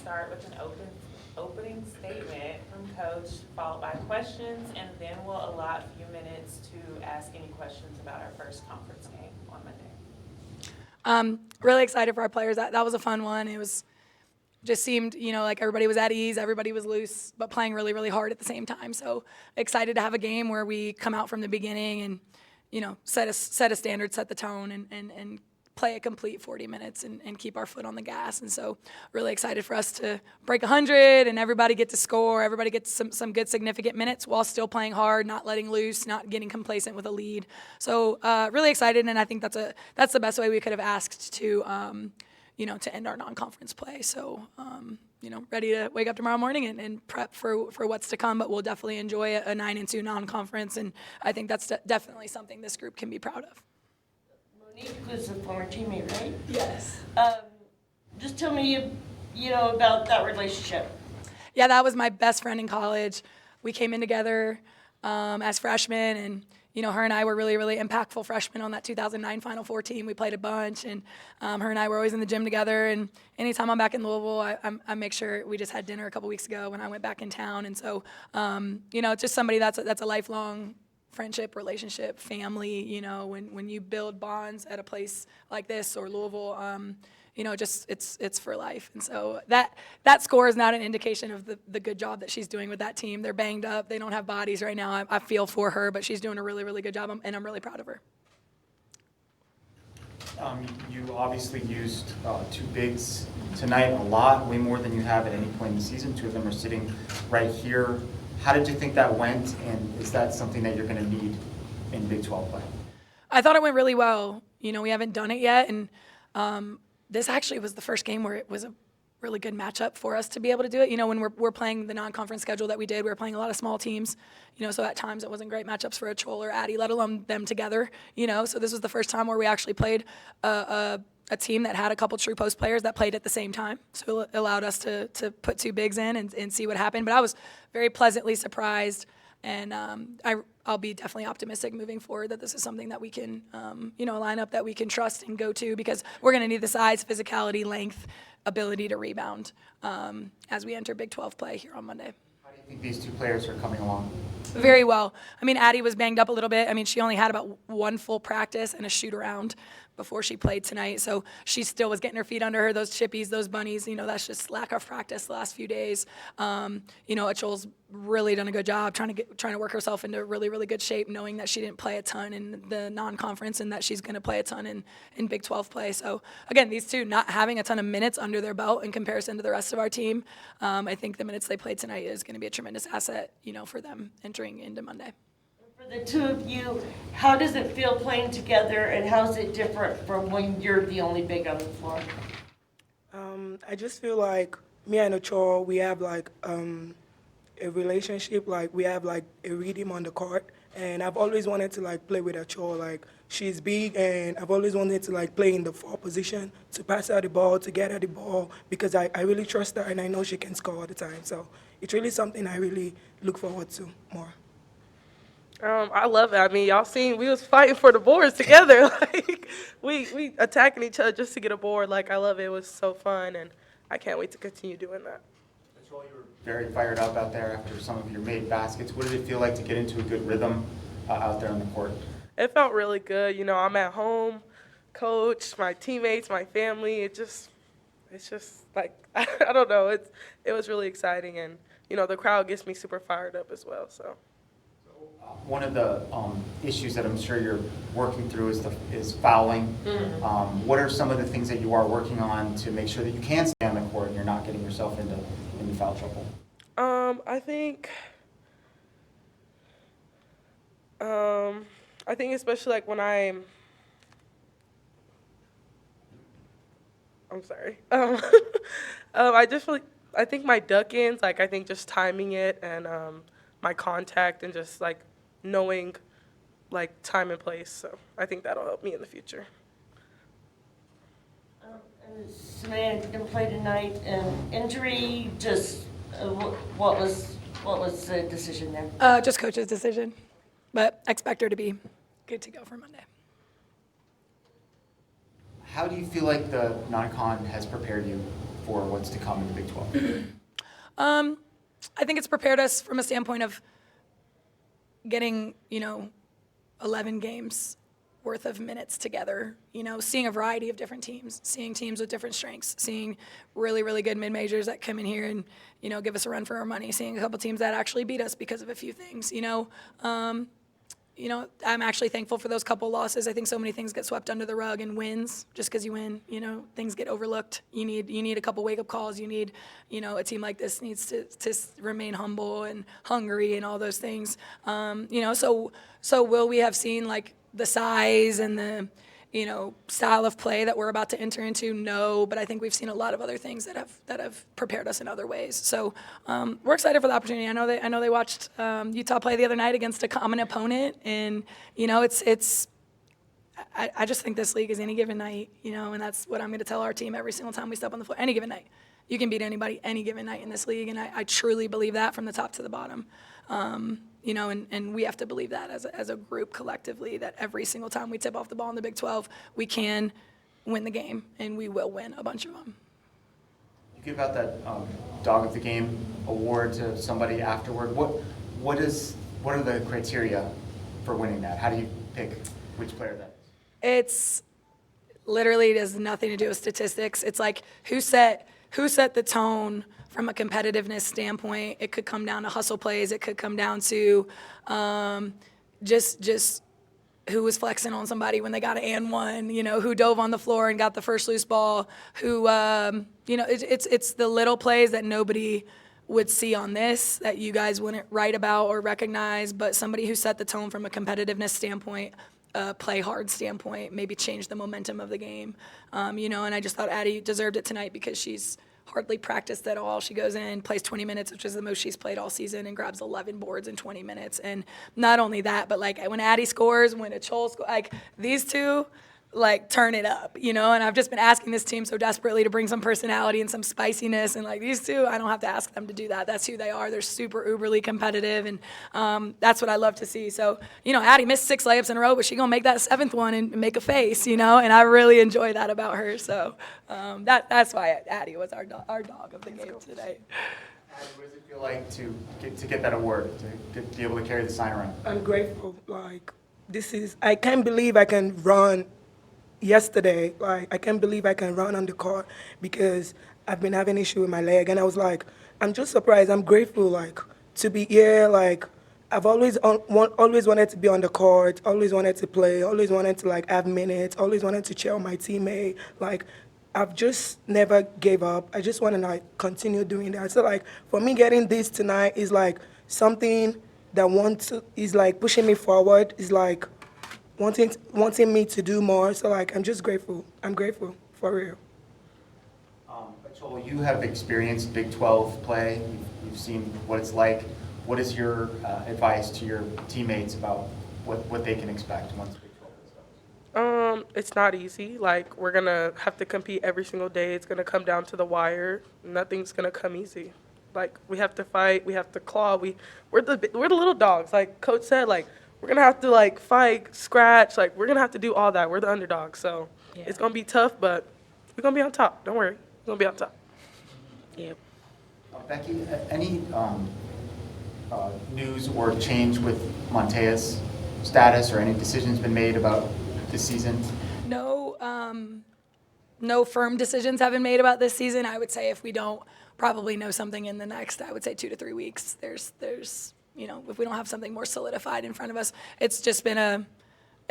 start with an opening statement from Coach, followed by questions, and then we'll allot a few minutes to ask any questions about our first conference game on Monday. Really excited for our players. That was a fun one. It was just seemed, like everybody was at ease, everybody was loose, but playing really, really hard at the same time. So excited to have a game where we come out from the beginning and, set a standard, set the tone, and play a complete 40 minutes and keep our foot on the gas. And so really excited for us to break 100 and everybody get to score, everybody gets some good significant minutes while still playing hard, not letting loose, not getting complacent with a lead. So really excited, and I think that's the best way we could have asked to to end our non-conference play. So, ready to wake up tomorrow morning and prep for what's to come, but we'll definitely enjoy a 9-2 non-conference, and I think that's definitely something this group can be proud of. Monique was a former teammate, right? Yes. Just tell me, about that relationship. Yeah, that was my best friend in college. We came in together as freshmen, and her and I were really, really impactful freshmen on that 2009 Final Four team. We played a bunch, and her and I were always in the gym together. And anytime I'm back in Louisville, I make sure we just had dinner a couple weeks ago when I went back in town. And so, it's just somebody that's a lifelong friendship, relationship, family. When you build bonds at a place like this or Louisville, just it's for life. And so that score is not an indication of the good job that she's doing with that team. They're banged up. They don't have bodies right now. I feel for her, but she's doing a really, really good job, and I'm really proud of her. You obviously used two bigs tonight a lot, way more than you have at any point in the season. Two of them are sitting right here. How did you think that went, and is that something that you're going to need in Big 12 play? I thought it went really well. We haven't done it yet, and this actually was the first game where it was a really good matchup for us to be able to do it. When we're playing the non-conference schedule that we did, we were playing a lot of small teams, so at times it wasn't great matchups for Achol or Addy, let alone them together, so this was the first time where we actually played a team that had a couple true post players that played at the same time. So it allowed us to put two bigs in and see what happened. But I was very pleasantly surprised, and I'll be definitely optimistic moving forward that this is something that we can, a lineup that we can trust and go to, because we're going to need the size, physicality, length, ability to rebound as we enter Big 12 play here on Monday. How do you think these two players are coming along? Very well. Addy was banged up a little bit. She only had about one full practice and a shoot around before she played tonight. So she still was getting her feet under her, those chippies, those bunnies, that's just lack of practice the last few days. Achol's really done a good job trying to work herself into really, really good shape, knowing that she didn't play a ton in the non-conference and that she's going to play a ton in Big 12 play. So, again, these two not having a ton of minutes under their belt in comparison to the rest of our team, I think the minutes they played tonight is going to be a tremendous asset, for them entering into Monday. For the two of you, how does it feel playing together, and how is it different from when you're the only big on the floor? I just feel like me and Achol, we have like a relationship, like we have like a rhythm on the court, and I've always wanted to like play with Achol. Like she's big, and I've always wanted to like play in the 4 position, to pass her the ball, to get her the ball, because I really trust her and I know she can score all the time. So it's really something I really look forward to more. I love it. Y'all seen we was fighting for the boards together. Like we attacking each other just to get a board. Like I love it. It was so fun, and I can't wait to continue doing that. You were very fired up out there after some of your made baskets. What did it feel like to get into a good rhythm out there on the court? It felt really good. I'm at home, coach, my teammates, my family. It's just like I don't know. It was really exciting, and the crowd gets me super fired up as well. So. One of the issues that I'm sure you're working through is fouling. Mm-hmm. What are some of the things that you are working on to make sure that you can stay on the court and you're not getting yourself into foul trouble? I think especially like when I'm sorry. I think my duck-ins, like I think just timing it and my contact and just like knowing like time and place. So I think that'll help me in the future. And Samantha didn't play tonight, and injury, just what was the decision there? Just coach's decision, but expect her to be good to go for Monday. How do you feel like the non-con has prepared you for what's to come in the Big 12? I think it's prepared us from a standpoint of getting, 11 games worth of minutes together, seeing a variety of different teams, seeing teams with different strengths, seeing really, really good mid-majors that come in here and, give us a run for our money, seeing a couple teams that actually beat us because of a few things, I'm actually thankful for those couple losses. I think so many things get swept under the rug, and wins, just because you win, things get overlooked. You need a couple wake-up calls. You need, a team like this needs to remain humble and hungry and all those things. So will we have seen like the size and the, style of play that we're about to enter into? No, but I think we've seen a lot of other things that have prepared us in other ways. So we're excited for the opportunity. I know they watched Utah play the other night against a common opponent, and I just think this league is any given night, and that's what I'm going to tell our team every single time we step on the floor. Any given night, you can beat anybody any given night in this league, and I truly believe that from the top to the bottom. And we have to believe that as a group collectively, that every single time we tip off the ball in the Big 12, we can win the game, and we will win a bunch of them. You give out that Dog of the Game award to somebody afterward. What are the criteria for winning that? How do you pick which player that is? It's literally has nothing to do with statistics. It's like who set the tone from a competitiveness standpoint. It could come down to hustle plays. It could come down to just who was flexing on somebody when they got an and one, who dove on the floor and got the first loose ball, who, it's the little plays that nobody would see on this that you guys wouldn't write about or recognize, but somebody who set the tone from a competitiveness standpoint, play hard standpoint, maybe change the momentum of the game, and I just thought Addie deserved it tonight because she's hardly practiced at all. She goes in, plays 20 minutes, which is the most she's played all season, and grabs 11 boards in 20 minutes. And not only that, but like when Addie scores, when Achol scores, like these two, like turn it up, and I've just been asking this team so desperately to bring some personality and some spiciness, and like these two, I don't have to ask them to do that. That's who they are. They're super uberly competitive, and that's what I love to see. So, Addie missed 6 layups in a row, but she gonna make that 7th one and make a face, and I really enjoy that about her. So that's why Addie was our dog of the game today. Addie, what does it feel like to get that award, to be able to carry the sign around? I'm grateful. I can't believe I can run yesterday. I can't believe I can run on the court because I've been having issue with my leg, and I was like, I'm just surprised. I'm grateful, to be here. I've always wanted to be on the court, always wanted to play, always wanted to have minutes, always wanted to cheer on my teammate. I've just never gave up. I just want to continue doing that. So for me, getting this tonight is something that is pushing me forward. Is wanting me to do more. So I'm just grateful. I'm grateful for real. Achol, you have experienced Big 12 play. You've seen what it's like. What is your advice to your teammates about what they can expect once Big 12 is done? It's not easy. We're gonna have to compete every single day. It's gonna come down to the wire. Nothing's gonna come easy. We have to fight. We have to claw. We're the little dogs. Coach said, we're going to have to, fight, scratch. We're going to have to do all that. We're the underdogs. So It's going to be tough, but we're going to be on top. Don't worry. We're going to be on top. Yep. Becky, any news or change with Montea's status or any decisions been made about this season? No firm decisions have been made about this season. I would say if we don't probably know something in the next, I would say 2 to 3 weeks. There's if we don't have something more solidified in front of us, it's just been an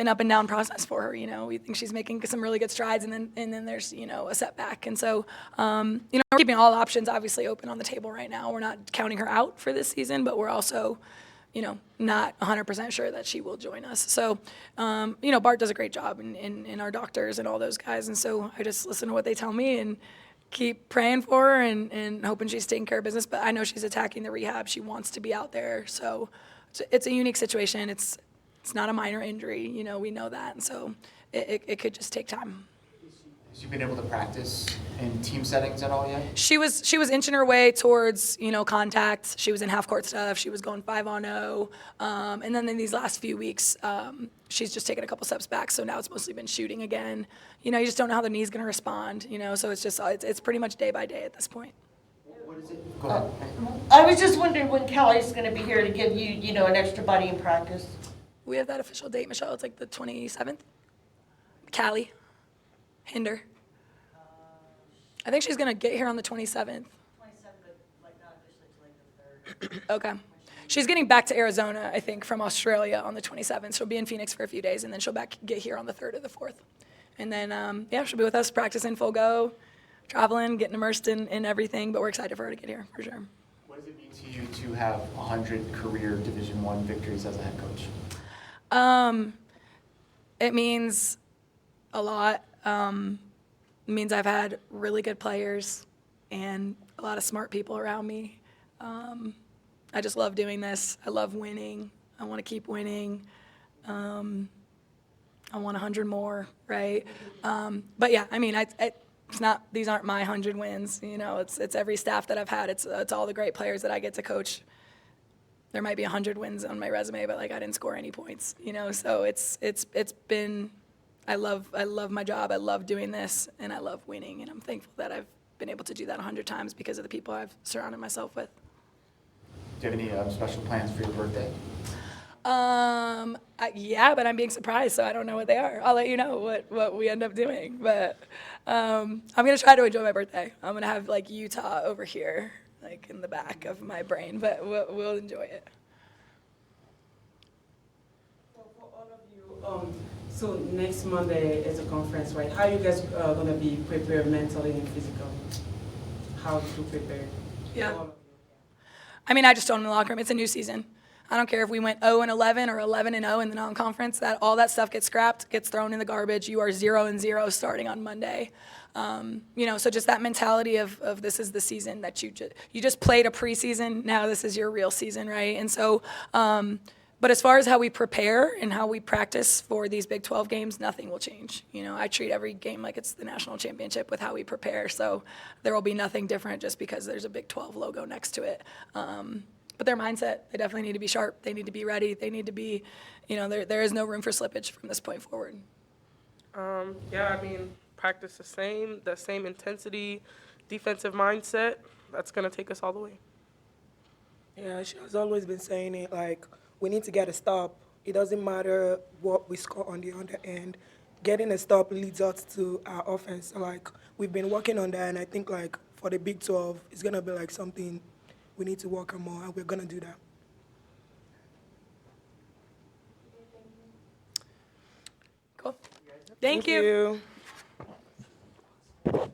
up and down process for her. We think she's making some really good strides, and then there's a setback. And so we're keeping all options obviously open on the table right now. We're not counting her out for this season, but we're also not 100% sure that she will join us. So Bart does a great job, in our doctors and all those guys, and so I just listen to what they tell me and keep praying for her and hoping she's taking care of business. But I know she's attacking the rehab. She wants to be out there. So it's a unique situation. It's not a minor injury. We know that. And so it could just take time. Has you been able to practice in team settings at all yet? She was inching her way towards, contact. She was in half court stuff. She was going 5-on-0. And then in these last few weeks, she's just taken a couple steps back. So now it's mostly been shooting again. You just don't know how the knee's going to respond, so it's pretty much day by day at this point. What is it? Go ahead. I was just wondering when Kelly's going to be here to give you, an extra body in practice. We have that official date, Michelle. It's like the 27th. Callie. Hinder. I think she's going to get here on the 27th. Okay. She's getting back to Arizona, I think, from Australia on the 27th. She'll be in Phoenix for a few days, and then she'll get here on the 3rd or the 4th. And then, she'll be with us practicing full go, traveling, getting immersed in everything. But we're excited for her to get here, for sure. What does it mean to you to have 100 career Division I victories as a head coach? It means a lot. It means I've had really good players and a lot of smart people around me. I just love doing this. I love winning. I want to keep winning. I want 100 more, right? But yeah, I mean, it's not. These aren't my 100 wins. It's every staff that I've had. It's all the great players that I get to coach. There might be 100 wins on my resume, but I didn't score any points. So it's been. I love my job. I love doing this, and I love winning. And I'm thankful that I've been able to do that 100 times because of the people I've surrounded myself with. Do you have any special plans for your birthday? Yeah, but I'm being surprised, so I don't know what they are. I'll let you know what we end up doing. But I'm gonna try to enjoy my birthday. I'm gonna have Utah over here, in the back of my brain, but we'll enjoy it. For all of you, so next Monday is a conference, right? How are you guys gonna be prepared mentally and physically? How to prepare? Yeah. For all of you? I mean, I just told them in the locker room, it's a new season. I don't care if we went 0-11 or 11-0 in the non-conference. All that stuff gets scrapped, gets thrown in the garbage. You are 0-0 starting on Monday. So just that mentality of this is the season that you just played a preseason. Now this is your real season, right? And so, but as far as how we prepare and how we practice for these Big 12 games, nothing will change. I treat every game like it's the national championship with how we prepare. So there will be nothing different just because there's a Big 12 logo next to it. But their mindset, they definitely need to be sharp. They need to be ready. They need to be, there is no room for slippage from this point forward. Practice the same intensity, defensive mindset. That's going to take us all the way. Yeah, she has always been saying it, we need to get a stop. It doesn't matter what we score on the other end. Getting a stop leads us to our offense. We've been working on that, and I think, for the Big 12, it's going to be, something we need to work on more, and we're going to do that. Cool. Thank you. you.